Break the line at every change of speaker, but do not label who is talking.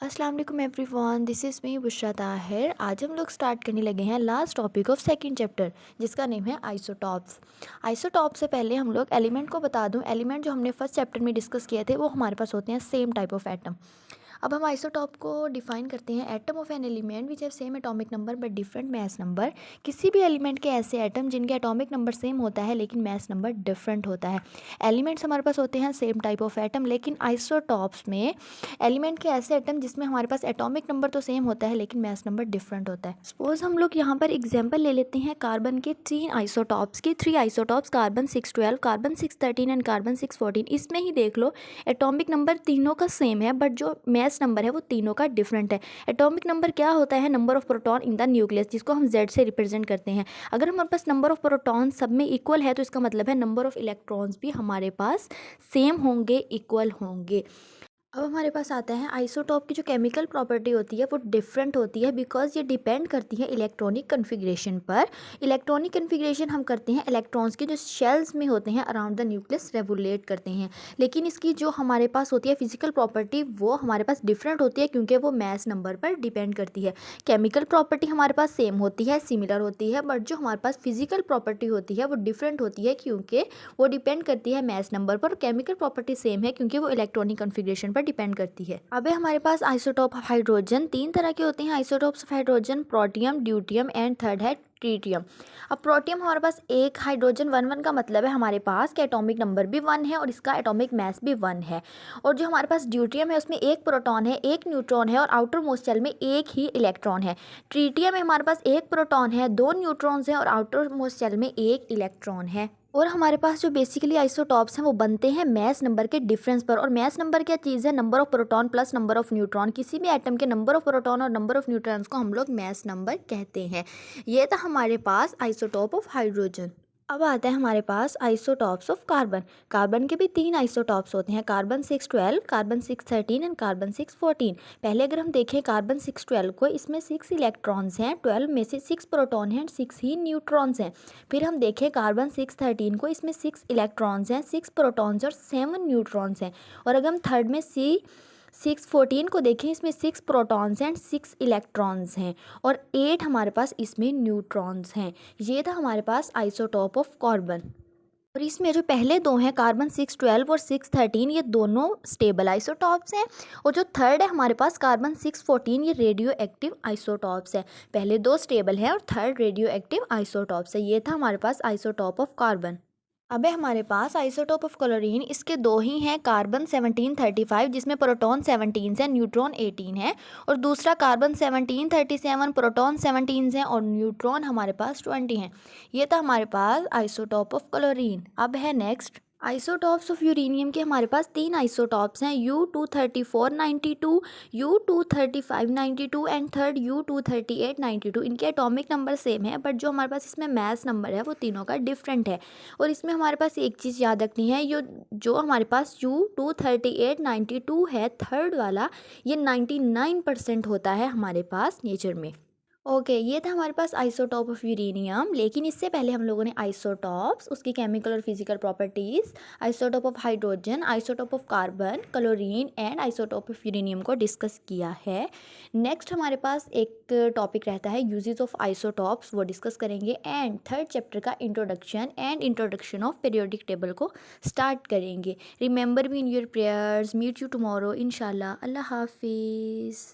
अस्सलाम वालेकुम everyone, this is me Bushra Tahir. आज हम लोग स्टार्ट करने लगे हैं last topic of second chapter, जिसका नेम है आइसोटॉप्स। आइसोटॉप से पहले हम लोग एलिमेंट को बता दूं। एलिमेंट जो हमने फर्स्ट चैप्टर में डिस्कस किए थे वो हमारे पास होते हैं सेम टाइप ऑफ एटम। अब हम आइसोटॉप को डिफाइन करते हैं। Atom of an element which have same atomic number but different mass number. किसी भी एलिमेंट के ऐसे एटम जिनके एटॉमिक नंबर सेम होता है लेकिन मैस नंबर डिफरेंट होता है। एलिमेंट्स हमारे पास होते हैं सेम टाइप ऑफ एटम, लेकिन आइसोटॉप्स में एलिमेंट के ऐसे एटम जिसमें हमारे पास एटॉमिक नंबर तो सेम होता है लेकिन मैस नंबर डिफरेंट होता है। सपोज हम लोग यहाँ पर एग्जांपल ले लेते हैं कार्बन के तीन आइसोटॉप्स की, three isotopes, carbon 612, carbon 613 and carbon 614। इसमें ही देख लो एटॉमिक नंबर तीनों का सेम है बट जो मैस नंबर है वो तीनों का डिफरेंट है। एटॉमिक नंबर क्या होता है? Number of proton in the nucleus, जिसको हम जेड से रिप्रेजेंट करते हैं। अगर हमारे पास नंबर ऑफ प्रोटॉन सब में इक्वल है तो इसका मतलब है नंबर ऑफ इलेक्ट्रॉन्स भी हमारे पास सेम होंगे, इक्वल होंगे। अब हमारे पास आता है आइसोटॉप की जो केमिकल प्रॉपर्टी होती है वो डिफरेंट होती है बिकॉज ये डिपेंड करती है इलेक्ट्रॉनिक कन्फिग्रेशन पर। इलेक्ट्रॉनिक कन्फिग्रेशन हम करते हैं इलेक्ट्रॉन्स के जो शेल्स में होते हैं अराउंड द न्यूक्लियस रेगुलेट करते हैं, लेकिन इसकी जो हमारे पास होती है फिजिकल प्रॉपर्टी वो हमारे पास डिफरेंट होती है क्योंकि वो मैस नंबर पर डिपेंड करती है। केमिकल प्रॉपर्टी हमारे पास सेम होती है, सिमिलर होती है, बट जो हमारे पास फिजिकल प्रॉपर्टी होती है वो डिफरेंट होती है क्योंकि वो डिपेंड करती है मैस नंबर पर। केमिकल प्रॉपर्टी सेम है क्योंकि वो इलेक्ट्रॉनिक कन्फिग्रेशन पर डिपेंड करती है। अब है हमारे पास आइसोटोप ऑफ हाइड्रोजन। तीन तरह के होते हैं isotopes of hydrogen, protium, deuterium and third है ट्रीटियम। अब प्रोटियम हमारे पास एक हाइड्रोजन, वन वन का मतलब है हमारे पास कि एटॉमिक नंबर भी वन है और इसका एटॉमिक मास भी वन है। और जो हमारे पास ड्यूटियम है उसमें एक प्रोटॉन है, एक न्यूट्रॉन है और आउटर मोस्ट शेल में एक ही इलेक्ट्रॉन है। ट्रीटियम में हमारे पास एक प्रोटॉन है, दो न्यूट्रॉन्स हैं और आउटर मोस्ट शेल में एक इलेक्ट्रॉन है। और हमारे पास जो बेसिकली आइसोटॉप्स हैं वो बनते हैं मैस नंबर के डिफरेंस पर। और मैस नंबर क्या चीज़ है? Number of proton plus number of neutron. किसी भी एटम के नंबर ऑफ प्रोटॉन और नंबर ऑफ न्यूट्रॉन्स को हम लोग मैस नंबर कहते हैं। ये था हमारे पास आइसोटॉप ऑफ हाइड्रोजन। अब आता है हमारे पास आइसोटॉप्स ऑफ कार्बन। कार्बन के भी तीन आइसोटॉप्स होते हैं, कार्बन 612, कार्बन 613 एंड कार्बन 614। पहले अगर हम देखें कार्बन 612 को, इसमें 6 इलेक्ट्रॉन्स हैं, 12 में से 6 प्रोटॉन हैं, 6 ही न्यूट्रॉन्स हैं। फिर हम देखें कार्बन 613 को, इसमें 6 इलेक्ट्रॉन्स हैं, 6 प्रोटॉन्स और 7 न्यूट्रॉन्स हैं। और अगर हम थर्ड में 614 को देखें, इसमें 6 प्रोटॉन्स एंड 6 इलेक्ट्रॉन्स हैं और 8 हमारे पास इसमें न्यूट्रॉन्स हैं। ये था हमारे पास आइसोटॉप ऑफ कार्बन। और इसमें जो पहले दो हैं कार्बन 612 और 613, ये दोनों स्टेबल आइसोटॉप्स हैं। और जो थर्ड है हमारे पास कार्बन 614, ये रेडियो एक्टिव आइसोटॉप्स है। पहले दो स्टेबल हैं और थर्ड रेडियो एक्टिव आइसोटॉप्स है। ये था हमारे पास आइसोटॉप ऑफ कार्बन। अब है हमारे पास आइसोटोप ऑफ क्लोरीन। इसके दो ही हैं, कार्बन 1735 जिसमें प्रोटॉन 17 है, न्यूट्रॉन 18 है, और दूसरा कार्बन 1737, प्रोटॉन 17 हैं और न्यूट्रॉन हमारे पास 20 हैं। ये था हमारे पास आइसोटोप ऑफ क्लोरीन। अब है नेक्स्ट आइसोटॉप्स ऑफ यूरेनियम के। हमारे पास तीन आइसोटॉप्स हैं, U23492, U23592 and third U23892। इनके एटॉमिक नंबर सेम है बट जो हमारे पास इसमें मैस नंबर है वो तीनों का डिफरेंट है। और इसमें हमारे पास एक चीज़ याद रखनी है, जो हमारे पास U23892 है थर्ड वाला, ये 99% होता है हमारे पास नेचर में। ओके, ये था हमारे पास आइसोटॉप ऑफ यूरेनियम। लेकिन इससे पहले हम लोगों ने आइसोटॉप्स, उसकी केमिकल और physical properties, isotope of hydrogen, isotope of carbon, chlorine and isotope of uranium को डिस्कस किया है। नेक्स्ट हमारे पास एक टॉपिक रहता है यूजेस ऑफ आइसोटॉप्स, वो डिस्कस करेंगे। एंड थर्ड चैप्टर का introduction and introduction of periodic table को स्टार्ट करेंगे। Remember me in your prayers. Meet you tomorrow इंशाल्लाह। अल्लाह हाफिज़।